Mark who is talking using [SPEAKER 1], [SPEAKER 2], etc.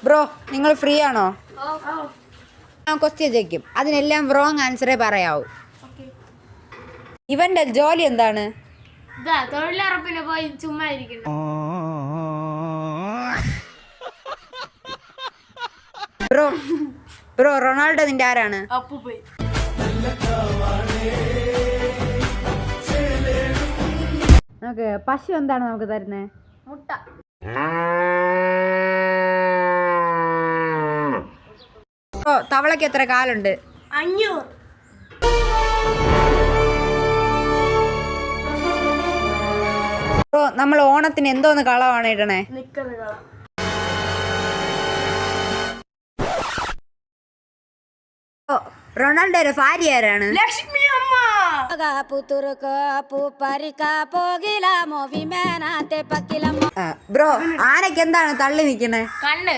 [SPEAKER 1] Bro നിങ്ങൾ free ആണോ? ഞാൻ ക്വസ്റ്റ്യൻ ചോദിക്കും, അതിനെല്ലാം റോങ് ആൻസറേ പറയാവൂ. ഇവന്റെ ജോലി എന്താണ്?
[SPEAKER 2] തൊഴിലുറപ്പിന് പോയി ചുമ്മാ ഇരിക്കുന്നു.
[SPEAKER 1] ബ്രോ ബ്രോ റൊണാൾഡോ നിന്റെ ആരാണ്? ഓക്കെ, പശു എന്താണ് നമുക്ക് തരുന്നത്?
[SPEAKER 2] മുട്ട.
[SPEAKER 1] ഓ, തവളയ്ക്ക് എത്ര കാലുണ്ട്?
[SPEAKER 2] 500.
[SPEAKER 1] ബ്രോ നമ്മൾ ഓണത്തിന് എന്തോന്ന് കളവാണ് ഇടണേ? ഓ, റൊണാൾഡോയുടെ ഭാര്യ ആരാണ്?
[SPEAKER 2] ലക്ഷ്മി അമ്മ.
[SPEAKER 1] ബ്രോ ആനക്ക് എന്താണ് തള്ളി നിൽക്കണേ?
[SPEAKER 2] കണ്ണ്.